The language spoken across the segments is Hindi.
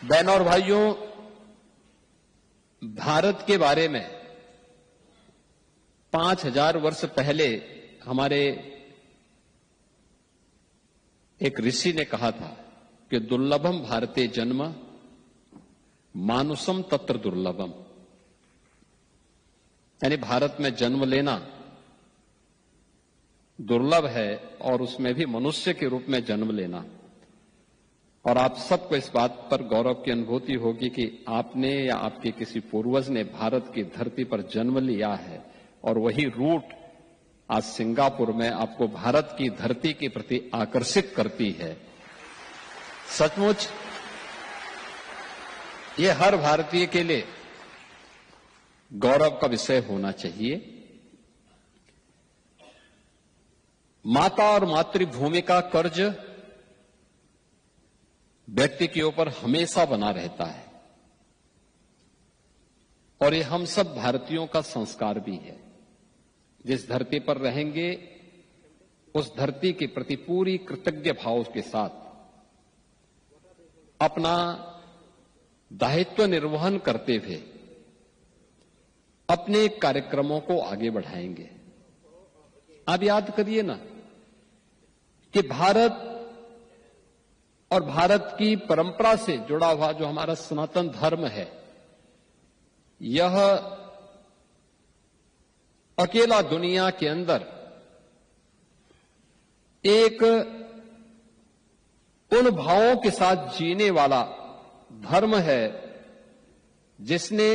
बहनों और भाइयों, भारत के बारे में 5000 वर्ष पहले हमारे एक ऋषि ने कहा था कि दुर्लभम भारते जन्म मानुषम तत्र दुर्लभम, यानी भारत में जन्म लेना दुर्लभ है और उसमें भी मनुष्य के रूप में जन्म लेना। और आप सबको इस बात पर गौरव की अनुभूति होगी कि आपने या आपके किसी पूर्वज ने भारत की धरती पर जन्म लिया है और वही रूट आज सिंगापुर में आपको भारत की धरती के प्रति आकर्षित करती है। सचमुच ये हर भारतीय के लिए गौरव का विषय होना चाहिए। माता और मातृभूमि का कर्ज व्यक्ति के ऊपर हमेशा बना रहता है और ये हम सब भारतीयों का संस्कार भी है। जिस धरती पर रहेंगे उस धरती के प्रति पूरी कृतज्ञ भाव के साथ अपना दायित्व निर्वहन करते हुए अपने कार्यक्रमों को आगे बढ़ाएंगे। आप याद करिए ना कि भारत और भारत की परंपरा से जुड़ा हुआ जो हमारा सनातन धर्म है, यह अकेला दुनिया के अंदर एक उन भावों के साथ जीने वाला धर्म है जिसने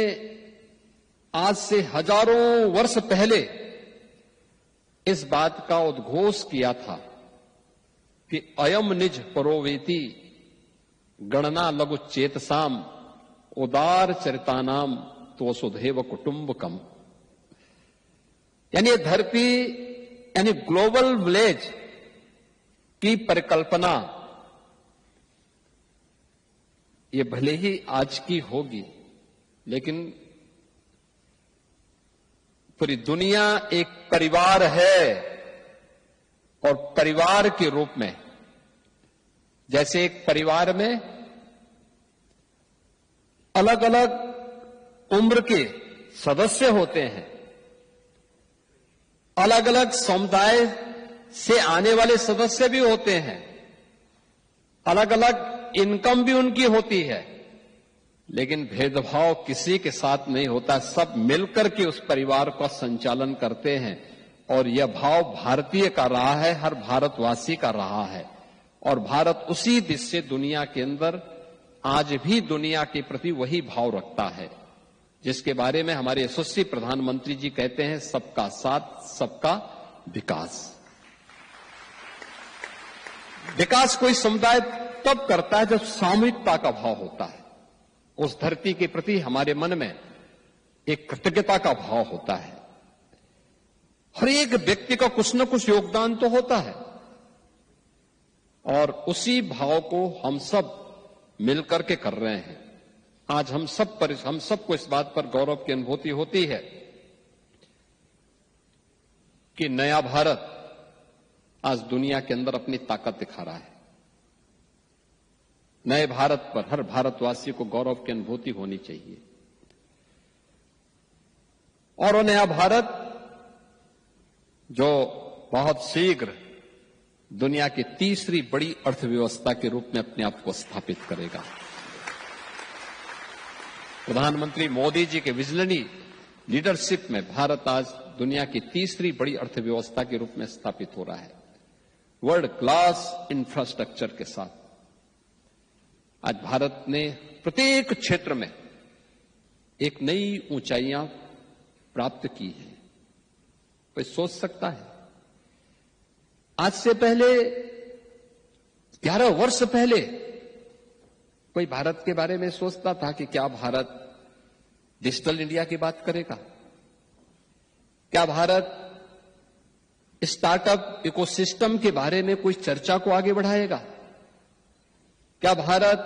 आज से हजारों वर्ष पहले इस बात का उद्घोष किया था कि अयम निज परोवेति गणना लघु चेतसाम उदार चरितानाम तो वसुधैव कुटुंबकम, यानी धरती यानी ग्लोबल विलेज की परिकल्पना ये भले ही आज की होगी, लेकिन पूरी दुनिया एक परिवार है और परिवार के रूप में, जैसे एक परिवार में अलग अलग उम्र के सदस्य होते हैं, अलग अलग समुदाय से आने वाले सदस्य भी होते हैं, अलग अलग इनकम भी उनकी होती है, लेकिन भेदभाव किसी के साथ नहीं होता। सब मिलकर के उस परिवार का संचालन करते हैं और यह भाव भारतीय का रहा है, हर भारतवासी का रहा है। और भारत उसी दिशा से दुनिया के अंदर आज भी दुनिया के प्रति वही भाव रखता है, जिसके बारे में हमारे यशस्वी प्रधानमंत्री जी कहते हैं, सबका साथ सबका विकास। विकास कोई समुदाय तब करता है जब सामूहिकता का भाव होता है, उस धरती के प्रति हमारे मन में एक कृतज्ञता का भाव होता है। हर एक व्यक्ति का कुछ न कुछ योगदान तो होता है और उसी भाव को हम सब मिलकर के कर रहे हैं। आज हम सबको इस बात पर गौरव की अनुभूति होती है कि नया भारत आज दुनिया के अंदर अपनी ताकत दिखा रहा है। नए भारत पर हर भारतवासी को गौरव की अनुभूति होनी चाहिए और वो नया भारत जो बहुत शीघ्र दुनिया की तीसरी बड़ी अर्थव्यवस्था के रूप में अपने आप को स्थापित करेगा। प्रधानमंत्री मोदी जी के विजनरी लीडरशिप में भारत आज दुनिया की तीसरी बड़ी अर्थव्यवस्था के रूप में स्थापित हो रहा है, वर्ल्ड क्लास इंफ्रास्ट्रक्चर के साथ। आज भारत ने प्रत्येक क्षेत्र में एक नई ऊंचाइयां प्राप्त की है। कोई सोच सकता है आज से पहले 11 वर्ष पहले कोई भारत के बारे में सोचता था कि क्या भारत डिजिटल इंडिया की बात करेगा? क्या भारत स्टार्टअप इकोसिस्टम के बारे में कोई चर्चा को आगे बढ़ाएगा? क्या भारत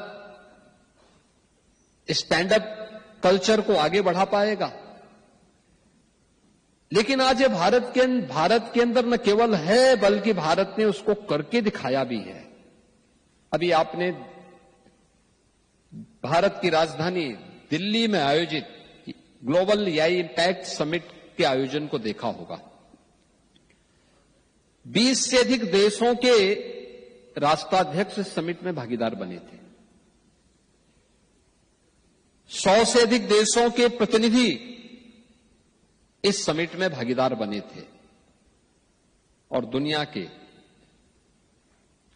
स्टैंड अप कल्चर को आगे बढ़ा पाएगा? लेकिन आज ये भारत के अंदर न केवल है बल्कि भारत ने उसको करके दिखाया भी है। अभी आपने भारत की राजधानी दिल्ली में आयोजित ग्लोबल एआई इम्पैक्ट समिट के आयोजन को देखा होगा। 20 से अधिक देशों के राष्ट्राध्यक्ष समिट में भागीदार बने थे। 100 से अधिक देशों के प्रतिनिधि इस समिट में भागीदार बने थे और दुनिया के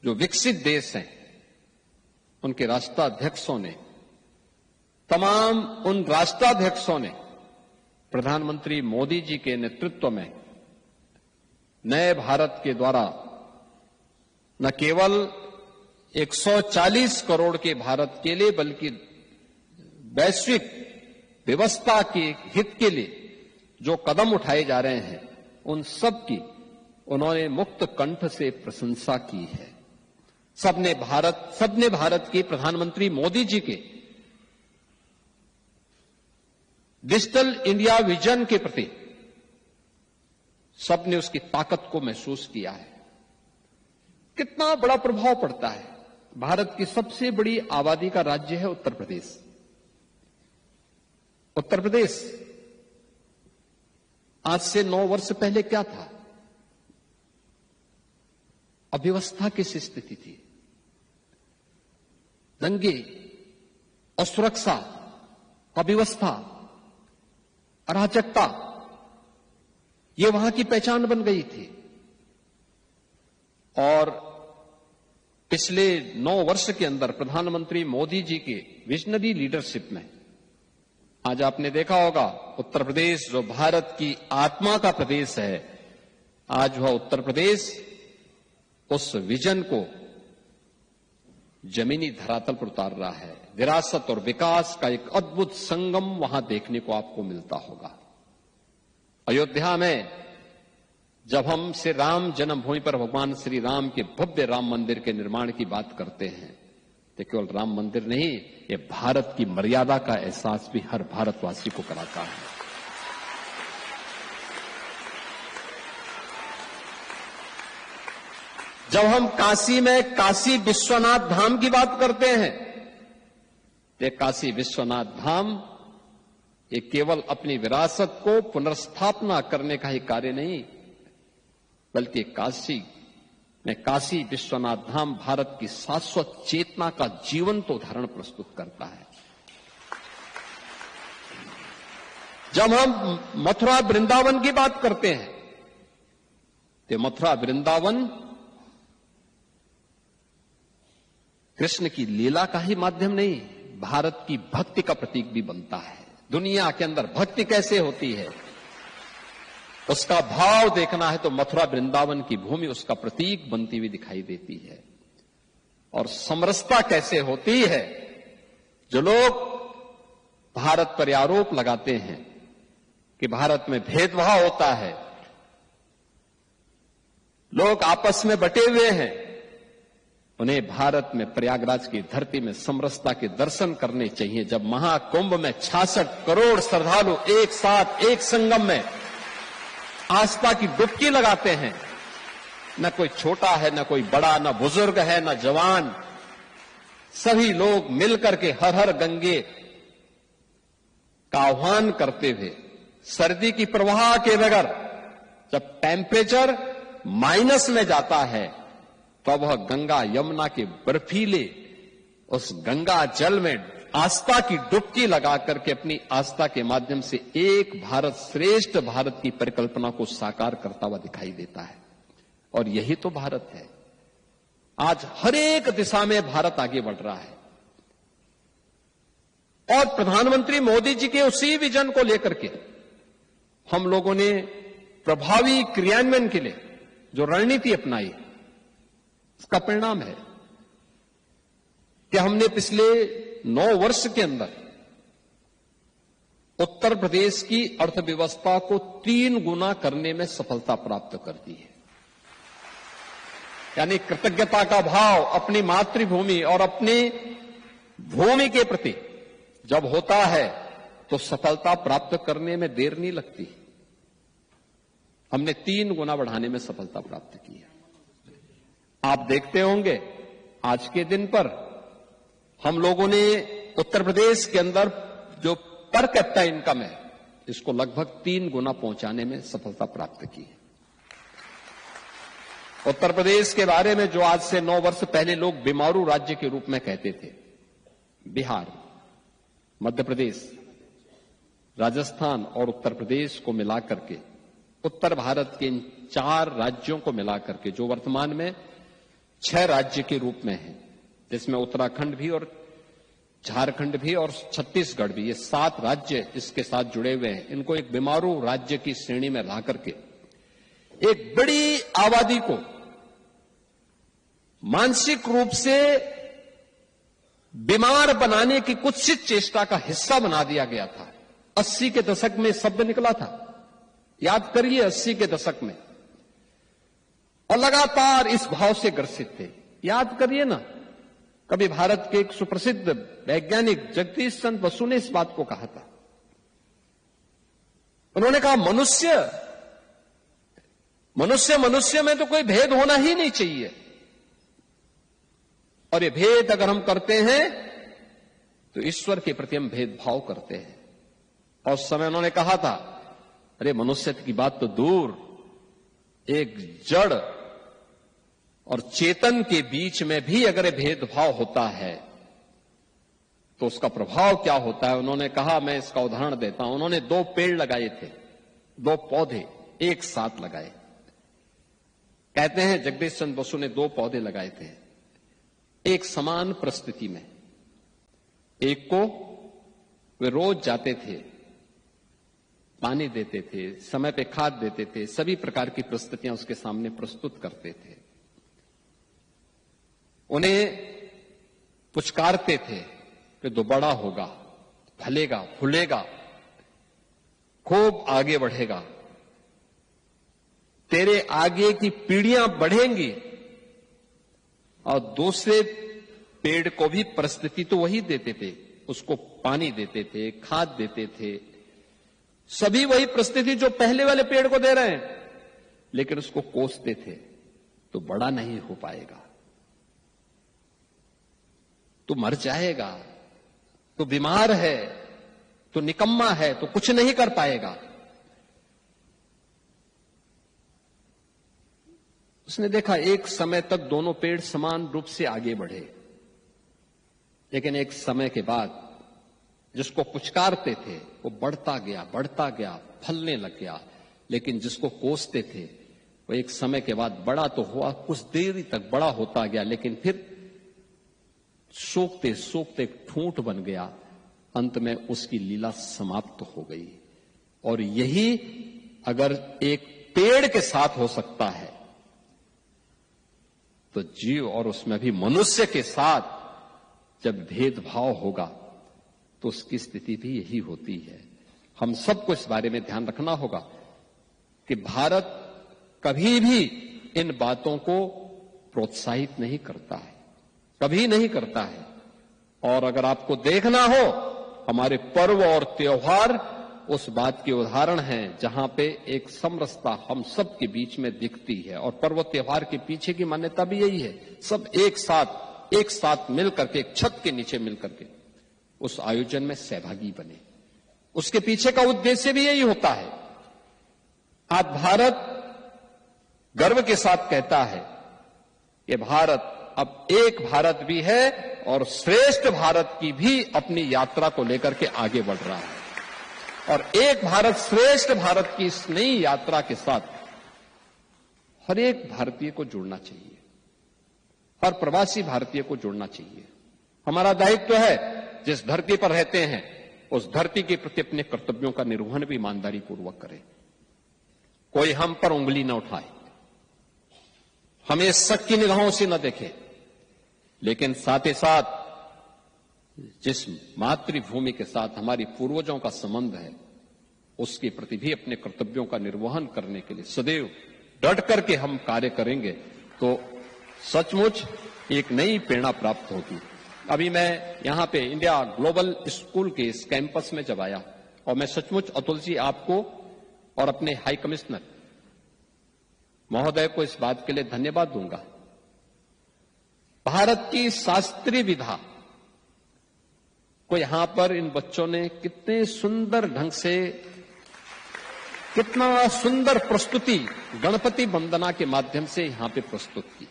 जो विकसित देश हैं उनके राष्ट्राध्यक्षों ने, तमाम उन राष्ट्राध्यक्षों ने प्रधानमंत्री मोदी जी के नेतृत्व में नए भारत के द्वारा न केवल 140 करोड़ के भारत के लिए बल्कि वैश्विक व्यवस्था के हित के लिए जो कदम उठाए जा रहे हैं उन सब की उन्होंने मुक्त कंठ से प्रशंसा की है। सबने भारत के प्रधानमंत्री मोदी जी के डिजिटल इंडिया विजन के प्रति सबने उसकी ताकत को महसूस किया है। कितना बड़ा प्रभाव पड़ता है। भारत की सबसे बड़ी आबादी का राज्य है उत्तर प्रदेश। उत्तर प्रदेश आज से 9 वर्ष पहले क्या था? अव्यवस्था की स्थिति थी। दंगे, असुरक्षा, अव्यवस्था, अराजकता, ये वहां की पहचान बन गई थी। और पिछले 9 वर्ष के अंदर प्रधानमंत्री मोदी जी के विजनरी लीडरशिप में आज आपने देखा होगा उत्तर प्रदेश जो भारत की आत्मा का प्रदेश है, आज वह उत्तर प्रदेश उस विजन को जमीनी धरातल पर उतार रहा है। विरासत और विकास का एक अद्भुत संगम वहां देखने को आपको मिलता होगा। अयोध्या में जब हम श्री राम जन्मभूमि पर भगवान श्री राम के भव्य राम मंदिर के निर्माण की बात करते हैं तो केवल राम मंदिर नहीं, ये भारत की मर्यादा का एहसास भी हर भारतवासी को कराता है। जब हम काशी में काशी विश्वनाथ धाम की बात करते हैं तो काशी विश्वनाथ धाम ये केवल अपनी विरासत को पुनर्स्थापना करने का ही कार्य नहीं, बल्कि काशी में काशी विश्वनाथ धाम भारत की शाश्वत चेतना का जीवंत उदाहरण प्रस्तुत करता है। जब हम मथुरा वृंदावन की बात करते हैं तो मथुरा वृंदावन कृष्ण की लीला का ही माध्यम नहीं, भारत की भक्ति का प्रतीक भी बनता है। दुनिया के अंदर भक्ति कैसे होती है उसका भाव देखना है तो मथुरा वृंदावन की भूमि उसका प्रतीक बनती हुई दिखाई देती है। और समरसता कैसे होती है, जो लोग भारत पर आरोप लगाते हैं कि भारत में भेदभाव होता है, लोग आपस में बटे हुए हैं, उन्हें भारत में प्रयागराज की धरती में समरसता के दर्शन करने चाहिए। जब महाकुंभ में 66 करोड़ श्रद्धालु एक साथ एक संगम में आस्था की डुबकी लगाते हैं, न कोई छोटा है, न कोई बड़ा, न बुजुर्ग है, न जवान, सभी लोग मिलकर के हर हर गंगे का आह्वान करते हुए सर्दी की प्रवाह के बगैर जब टेम्परेचर माइनस में जाता है तो वह गंगा यमुना के बर्फीले उस गंगा जल में आस्था की डुबकी लगा करके अपनी आस्था के माध्यम से एक भारत श्रेष्ठ भारत की परिकल्पना को साकार करता हुआ दिखाई देता है। और यही तो भारत है। आज हर एक दिशा में भारत आगे बढ़ रहा है और प्रधानमंत्री मोदी जी के उसी विजन को लेकर के हम लोगों ने प्रभावी क्रियान्वयन के लिए जो रणनीति अपनाई, इसका परिणाम है कि हमने पिछले 9 वर्ष के अंदर उत्तर प्रदेश की अर्थव्यवस्था को 3 गुना करने में सफलता प्राप्त कर दी है। यानी कृतज्ञता का भाव अपनी मातृभूमि और अपनी भूमि के प्रति जब होता है तो सफलता प्राप्त करने में देर नहीं लगती। हमने 3 गुना बढ़ाने में सफलता प्राप्त की है। आप देखते होंगे आज के दिन पर हम लोगों ने उत्तर प्रदेश के अंदर जो पर कैपिटा इनकम है, इसको लगभग 3 गुना पहुंचाने में सफलता प्राप्त की है। उत्तर प्रदेश के बारे में जो आज से 9 वर्ष पहले लोग बीमारू राज्य के रूप में कहते थे, बिहार, मध्य प्रदेश, राजस्थान और उत्तर प्रदेश को मिलाकर के, उत्तर भारत के इन 4 राज्यों को मिलाकर के, जो वर्तमान में 6 राज्य के रूप में है, जिसमें उत्तराखंड भी और झारखंड भी और छत्तीसगढ़ भी, ये 7 राज्य इसके साथ जुड़े हुए हैं। इनको एक बीमारू राज्य की श्रेणी में ला करके एक बड़ी आबादी को मानसिक रूप से बीमार बनाने की कुत्सित चेष्टा का हिस्सा बना दिया गया था। 80 के दशक में शब्द निकला था, याद करिए 80 के दशक में, और लगातार इस भाव से ग्रसित थे। याद करिए ना, कभी भारत के एक सुप्रसिद्ध वैज्ञानिक जगदीश चंद्र बसु ने इस बात को कहा था। उन्होंने कहा मनुष्य में तो कोई भेद होना ही नहीं चाहिए, और ये भेद अगर हम करते हैं तो ईश्वर के प्रति हम भेदभाव करते हैं। और उस समय उन्होंने कहा था, अरे मनुष्य की बात तो दूर, एक जड़ और चेतन के बीच में भी अगर ये भेदभाव होता है तो उसका प्रभाव क्या होता है। उन्होंने कहा, मैं इसका उदाहरण देता हूं। उन्होंने 2 पेड़ लगाए थे, 2 पौधे एक साथ लगाए। कहते हैं जगदीश चंद्र बसु ने 2 पौधे लगाए थे एक समान परिस्थिति में। एक को वे रोज जाते थे, पानी देते थे, समय पे खाद देते थे, सभी प्रकार की परिस्थितियां उसके सामने प्रस्तुत करते थे, उन्हें पुचकारते थे कि तो बड़ा होगा, फलेगा, फूलेगा, खूब आगे बढ़ेगा, तेरे आगे की पीढ़ियां बढ़ेंगी। और दूसरे पेड़ को भी परिस्थिति तो वही देते थे, उसको पानी देते थे, खाद देते थे, सभी वही परिस्थिति जो पहले वाले पेड़ को दे रहे हैं, लेकिन उसको कोसते थे तो बड़ा नहीं हो पाएगा, तो मर जाएगा, तो बीमार है, तो निकम्मा है, तो कुछ नहीं कर पाएगा। उसने देखा एक समय तक दोनों पेड़ समान रूप से आगे बढ़े, लेकिन एक समय के बाद जिसको पुचकारते थे वो बढ़ता गया, फलने लग गया, लेकिन जिसको कोसते थे वो एक समय के बाद बड़ा तो हुआ, कुछ देर तक बड़ा होता गया, लेकिन फिर सोखते सोखते ठूंठ बन गया, अंत में उसकी लीला समाप्त हो गई। और यही अगर एक पेड़ के साथ हो सकता है तो जीव और उसमें भी मनुष्य के साथ जब भेदभाव होगा तो उसकी स्थिति भी यही होती है। हम सबको इस बारे में ध्यान रखना होगा कि भारत कभी भी इन बातों को प्रोत्साहित नहीं करता है, कभी नहीं करता है। और अगर आपको देखना हो, हमारे पर्व और त्योहार उस बात के उदाहरण हैं जहां पे एक समरसता हम सब के बीच में दिखती है। और पर्व त्योहार के पीछे की मान्यता भी यही है, सब एक साथ मिलकर के, एक छत के नीचे मिलकर के उस आयोजन में सहभागी बने। उसके पीछे का उद्देश्य भी यही होता है। आज भारत गर्व के साथ कहता है कि भारत अब एक भारत भी है और श्रेष्ठ भारत की भी अपनी यात्रा को लेकर के आगे बढ़ रहा है। और एक भारत श्रेष्ठ भारत की इस नई यात्रा के साथ हर एक भारतीय को जुड़ना चाहिए, हर प्रवासी भारतीय को जुड़ना चाहिए। हमारा दायित्व है, जिस धरती पर रहते हैं उस धरती के प्रति अपने कर्तव्यों का निर्वहन भी ईमानदारी पूर्वक करें। कोई हम पर उंगली न उठाए, हमें शक की निगाहों से न देखे, लेकिन साथ ही साथ जिस मातृभूमि के साथ हमारी पूर्वजों का संबंध है उसके प्रति भी अपने कर्तव्यों का निर्वहन करने के लिए सदैव डट करके हम कार्य करेंगे तो सचमुच एक नई प्रेरणा प्राप्त होगी। अभी मैं यहां पे इंडिया ग्लोबल स्कूल के इस कैंपस में जब आया, और मैं सचमुच अतुल जी आपको और अपने हाई कमिश्नर महोदय को इस बात के लिए धन्यवाद दूंगा। भारत की शास्त्रीय विधा को यहां पर इन बच्चों ने कितने सुंदर ढंग से, कितना सुंदर प्रस्तुति गणपति वंदना के माध्यम से यहां पे प्रस्तुत की।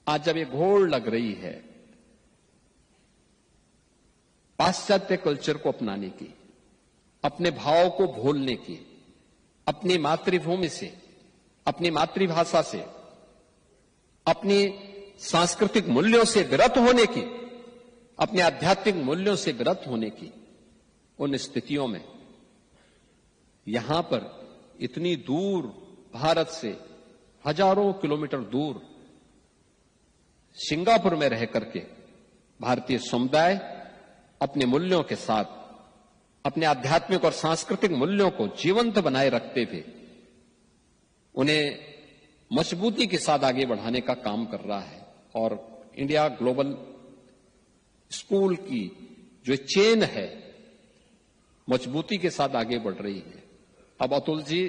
आज जब ये घोड़ लग रही है पाश्चात्य कल्चर को अपनाने की, अपने भाव को भूलने की, अपनी मातृभूमि से, अपनी मातृभाषा से, अपनी सांस्कृतिक मूल्यों से विरत होने की, अपने आध्यात्मिक मूल्यों से विरत होने की, उन स्थितियों में यहां पर इतनी दूर भारत से हजारों किलोमीटर दूर सिंगापुर में रह करके भारतीय समुदाय अपने मूल्यों के साथ, अपने आध्यात्मिक और सांस्कृतिक मूल्यों को जीवंत बनाए रखते हुए उन्हें मजबूती के साथ आगे बढ़ाने का काम कर रहा है। और इंडिया ग्लोबल स्कूल की जो चेन है मजबूती के साथ आगे बढ़ रही है। अब अतुल जी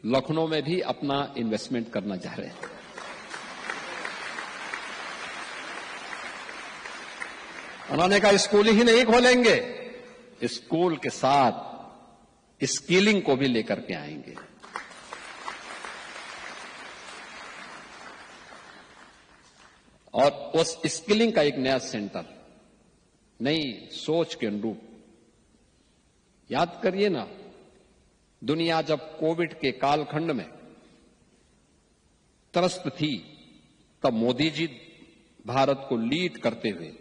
लखनऊ में भी अपना इन्वेस्टमेंट करना चाह रहे हैं। उन्होंने कहा स्कूल ही नहीं खोलेंगे, स्कूल के साथ स्किलिंग को भी लेकर के आएंगे। और उस स्किलिंग का एक नया सेंटर, नई सोच के अनुरूप। याद करिए ना, दुनिया जब कोविड के कालखंड में त्रस्त थी तब मोदी जी भारत को लीड करते हुए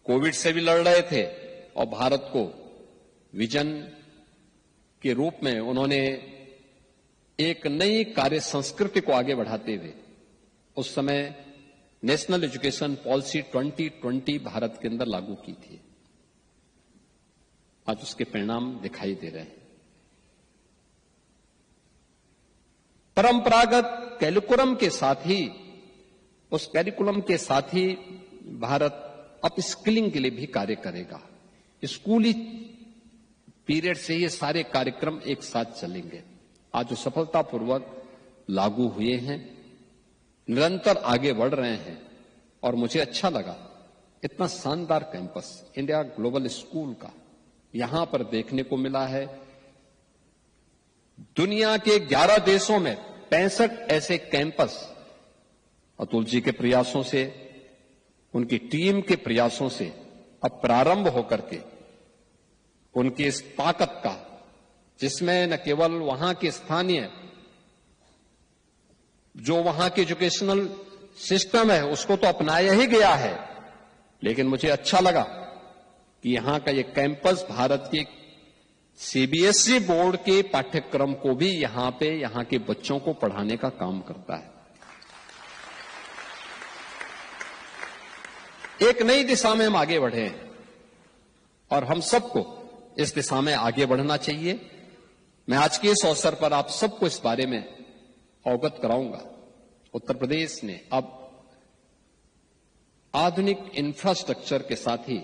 कोविड से भी लड़ रहे थे और भारत को विजन के रूप में उन्होंने एक नई कार्य संस्कृति को आगे बढ़ाते हुए उस समय नेशनल एजुकेशन पॉलिसी 2020 भारत के अंदर लागू की थी। आज उसके परिणाम दिखाई दे रहे हैं। परंपरागत कैरिकुलम के साथ ही, उस कैरिकुलम के साथ ही भारत अपस्किलिंग के लिए भी कार्य करेगा। स्कूली पीरियड से ये सारे कार्यक्रम एक साथ चलेंगे। आज जो सफलतापूर्वक लागू हुए हैं, निरंतर आगे बढ़ रहे हैं। और मुझे अच्छा लगा इतना शानदार कैंपस इंडिया ग्लोबल स्कूल का यहां पर देखने को मिला है। दुनिया के 11 देशों में 65 ऐसे कैंपस अतुल जी के प्रयासों से, उनकी टीम के प्रयासों से अब प्रारंभ होकर के उनकी इस ताकत का, जिसमें न केवल वहां के स्थानीय जो वहां के एजुकेशनल सिस्टम है उसको तो अपनाया ही गया है, लेकिन मुझे अच्छा लगा कि यहां का ये कैंपस भारत के सीबीएसई बोर्ड के पाठ्यक्रम को भी यहां पे यहां के बच्चों को पढ़ाने का काम करता है। एक नई दिशा में हम आगे बढ़े हैं और हम सबको इस दिशा में आगे बढ़ना चाहिए। मैं आज के इस अवसर पर आप सबको इस बारे में अवगत कराऊंगा। उत्तर प्रदेश ने अब आधुनिक इंफ्रास्ट्रक्चर के साथ ही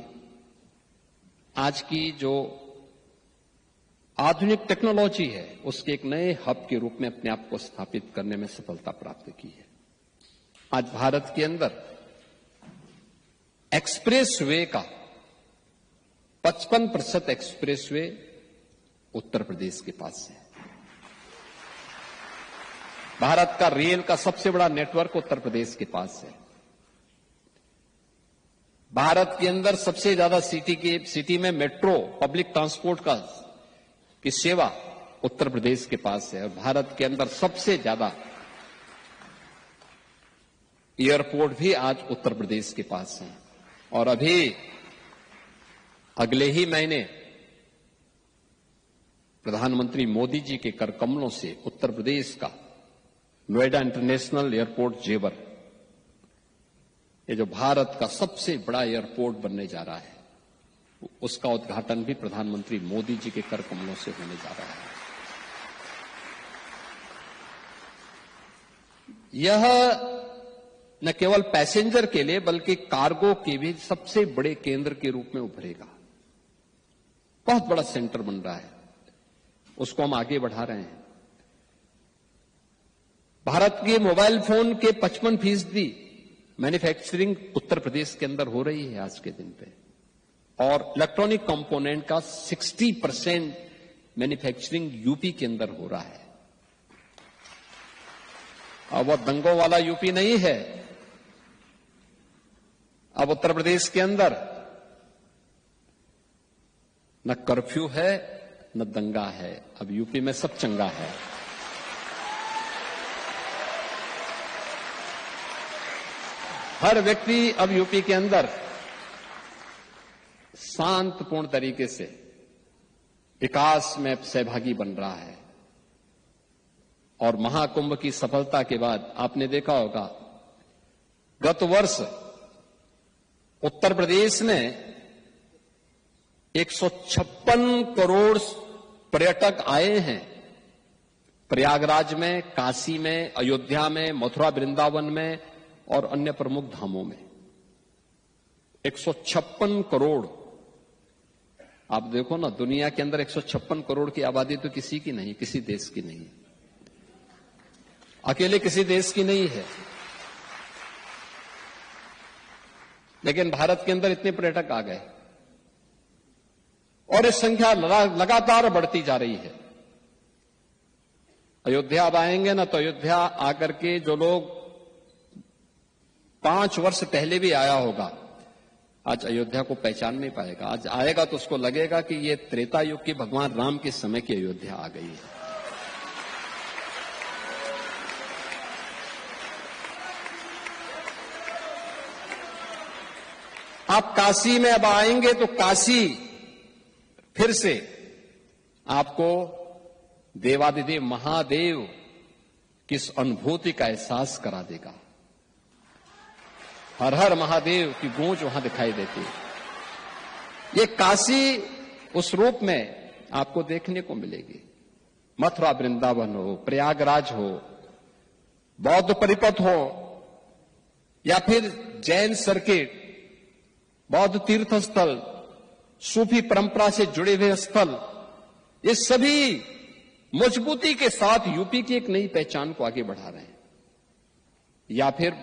आज की जो आधुनिक टेक्नोलॉजी है उसके एक नए हब के रूप में अपने आप को स्थापित करने में सफलता प्राप्त की है। आज भारत के अंदर एक्सप्रेस वे का 55% एक्सप्रेस वे उत्तर प्रदेश के पास है। भारत का रेल का सबसे बड़ा नेटवर्क उत्तर प्रदेश के पास है। भारत के अंदर सबसे ज्यादा सिटी में मेट्रो पब्लिक ट्रांसपोर्ट की सेवा उत्तर प्रदेश के पास है। और भारत के अंदर सबसे ज्यादा एयरपोर्ट भी आज उत्तर प्रदेश के पास है। और अभी अगले ही महीने प्रधानमंत्री मोदी जी के कर कमलों से उत्तर प्रदेश का नोएडा इंटरनेशनल एयरपोर्ट जेवर, ये जो भारत का सबसे बड़ा एयरपोर्ट बनने जा रहा है, उसका उद्घाटन भी प्रधानमंत्री मोदी जी के कर कमलों से होने जा रहा है। यह न केवल पैसेंजर के लिए बल्कि कार्गो के भी सबसे बड़े केंद्र के रूप में उभरेगा। बहुत बड़ा सेंटर बन रहा है, उसको हम आगे बढ़ा रहे हैं। भारत के मोबाइल फोन के 55% मैन्युफैक्चरिंग उत्तर प्रदेश के अंदर हो रही है आज के दिन पे। और इलेक्ट्रॉनिक कंपोनेंट का 60% मैन्युफैक्चरिंग यूपी के अंदर हो रहा है। अब वो दंगों वाला यूपी नहीं है। अब उत्तर प्रदेश के अंदर न कर्फ्यू है न दंगा है, अब यूपी में सब चंगा है। हर व्यक्ति अब यूपी के अंदर शांतपूर्ण तरीके से विकास में सहभागी बन रहा है। और महाकुंभ की सफलता के बाद आपने देखा होगा, गत वर्ष उत्तर प्रदेश ने 156 करोड़ पर्यटक आए हैं। प्रयागराज में, काशी में, अयोध्या में, मथुरा वृंदावन में और अन्य प्रमुख धामों में 156 करोड़। आप देखो ना, दुनिया के अंदर 156 करोड़ की आबादी तो किसी की नहीं, किसी देश की नहीं, अकेले किसी देश की नहीं है। लेकिन भारत के अंदर इतने पर्यटक आ गए और इस संख्या लगातार बढ़ती जा रही है। अयोध्या अब आएंगे ना, तो अयोध्या आकर के जो लोग 5 वर्ष पहले भी आया होगा, आज अयोध्या को पहचान नहीं पाएगा। आज आएगा तो उसको लगेगा कि ये त्रेता युग की भगवान राम के समय की अयोध्या आ गई है। आप काशी में अब आएंगे तो काशी फिर से आपको देवादिदेव महादेव की इस अनुभूति का एहसास करा देगा। हर हर महादेव की गूंज वहां दिखाई देती है। ये काशी उस रूप में आपको देखने को मिलेगी। मथुरा वृंदावन हो, प्रयागराज हो, बौद्ध परिपथ हो, या फिर जैन सर्किट, बौद्ध तीर्थ स्थल, सूफी परंपरा से जुड़े हुए स्थल, ये सभी मजबूती के साथ यूपी की एक नई पहचान को आगे बढ़ा रहे हैं। या फिर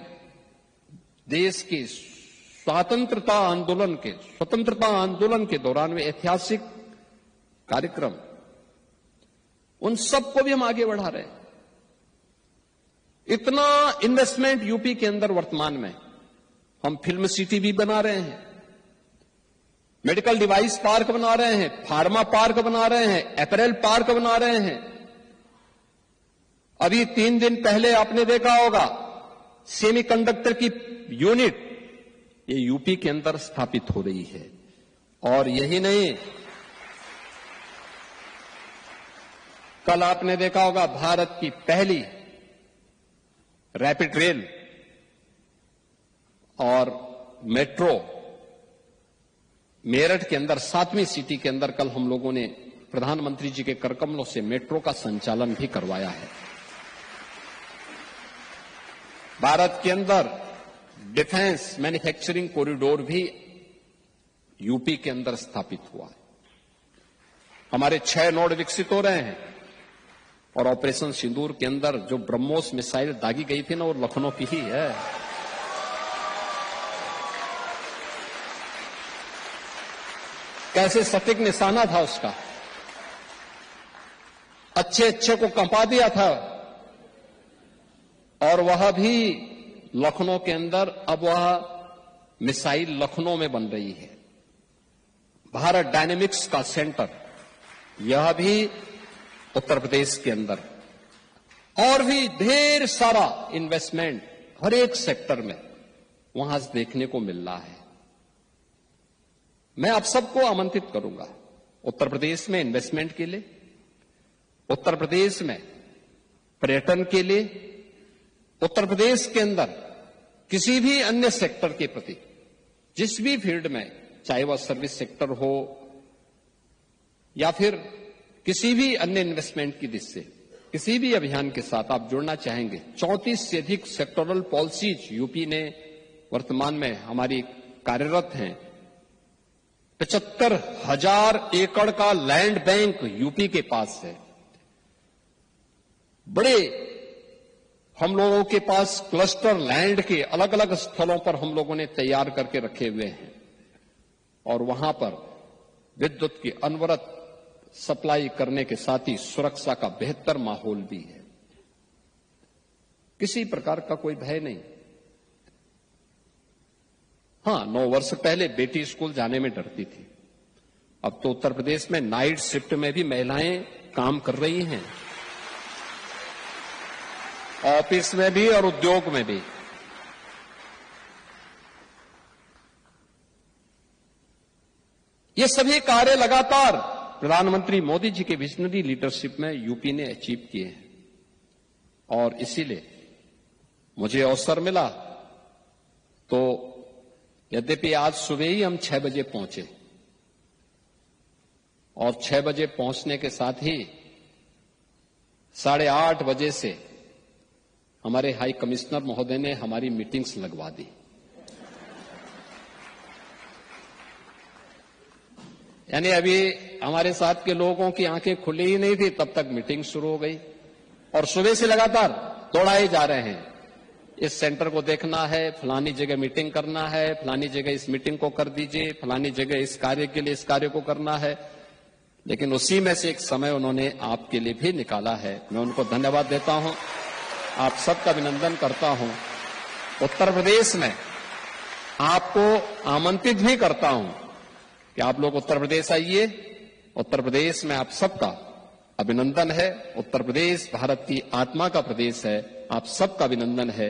देश के स्वतंत्रता आंदोलन के दौरान में ऐतिहासिक कार्यक्रम, उन सबको भी हम आगे बढ़ा रहे हैं। इतना इन्वेस्टमेंट यूपी के अंदर वर्तमान में, हम फिल्म सिटी भी बना रहे हैं, मेडिकल डिवाइस पार्क बना रहे हैं, फार्मा पार्क बना रहे हैं, अपैरल पार्क बना रहे हैं। अभी 3 दिन पहले आपने देखा होगा, सेमीकंडक्टर की यूनिट ये यूपी के अंदर स्थापित हो रही है। और यही नहीं, कल आपने देखा होगा भारत की पहली रैपिड रेल और मेट्रो मेरठ के अंदर 7वीं सिटी के अंदर कल हम लोगों ने प्रधानमंत्री जी के करकमलों से मेट्रो का संचालन भी करवाया है। भारत के अंदर डिफेंस मैन्युफैक्चरिंग कॉरिडोर भी यूपी के अंदर स्थापित हुआ है। हमारे 6 नोड विकसित हो रहे हैं और ऑपरेशन सिंदूर के अंदर जो ब्रह्मोस मिसाइल दागी गई थी ना, वो लखनऊ की ही है। कैसे सटीक निशाना था उसका, अच्छे को कंपा दिया था। और वह भी लखनऊ के अंदर, अब वह मिसाइल लखनऊ में बन रही है। भारत डायनेमिक्स का सेंटर, यह भी उत्तर प्रदेश के अंदर, और भी ढेर सारा इन्वेस्टमेंट हर एक सेक्टर में वहां से देखने को मिल रहा है। मैं आप सबको आमंत्रित करूंगा उत्तर प्रदेश में इन्वेस्टमेंट के लिए, उत्तर प्रदेश में पर्यटन के लिए, उत्तर प्रदेश के अंदर किसी भी अन्य सेक्टर के प्रति, जिस भी फील्ड में, चाहे वह सर्विस सेक्टर हो या फिर किसी भी अन्य इन्वेस्टमेंट की दिशा से किसी भी अभियान के साथ आप जुड़ना चाहेंगे। 34 से अधिक सेक्टोरल पॉलिसीज यूपी ने वर्तमान में हमारी कार्यरत हैं। 75,000 एकड़ का लैंड बैंक यूपी के पास है। बड़े हम लोगों के पास क्लस्टर लैंड के अलग अलग स्थलों पर हम लोगों ने तैयार करके रखे हुए हैं। और वहां पर विद्युत की अनवरत सप्लाई करने के साथ ही सुरक्षा का बेहतर माहौल भी है। किसी प्रकार का कोई भय नहीं। हां, 9 वर्ष पहले बेटी स्कूल जाने में डरती थी। अब तो उत्तर प्रदेश में नाइट शिफ्ट में भी महिलाएं काम कर रही हैं, ऑफिस में भी और उद्योग में भी। ये सभी कार्य लगातार प्रधानमंत्री मोदी जी के विजनरी लीडरशिप में यूपी ने अचीव किए हैं। और इसीलिए मुझे अवसर मिला तो यद्यपि आज सुबह ही हम 6 बजे पहुंचे और 6 बजे पहुंचने के साथ ही 8:30 बजे से हमारे हाई कमिश्नर महोदय ने हमारी मीटिंग्स लगवा दी। यानी अभी हमारे साथ के लोगों की आंखें खुली ही नहीं थी, तब तक मीटिंग शुरू हो गई और सुबह से लगातार दौड़ाए जा रहे हैं। इस सेंटर को देखना है, फलानी जगह मीटिंग करना है, फलानी जगह इस मीटिंग को कर दीजिए, फलानी जगह इस कार्य के लिए इस कार्य को करना है। लेकिन उसी में से एक समय उन्होंने आपके लिए भी निकाला है। मैं उनको धन्यवाद देता हूं, आप सबका अभिनंदन करता हूं। उत्तर प्रदेश में आपको आमंत्रित भी करता हूं कि आप लोग उत्तर प्रदेश आइए। उत्तर प्रदेश में आप सबका अभिनंदन है। उत्तर प्रदेश भारत की आत्मा का प्रदेश है। आप सबका अभिनंदन है।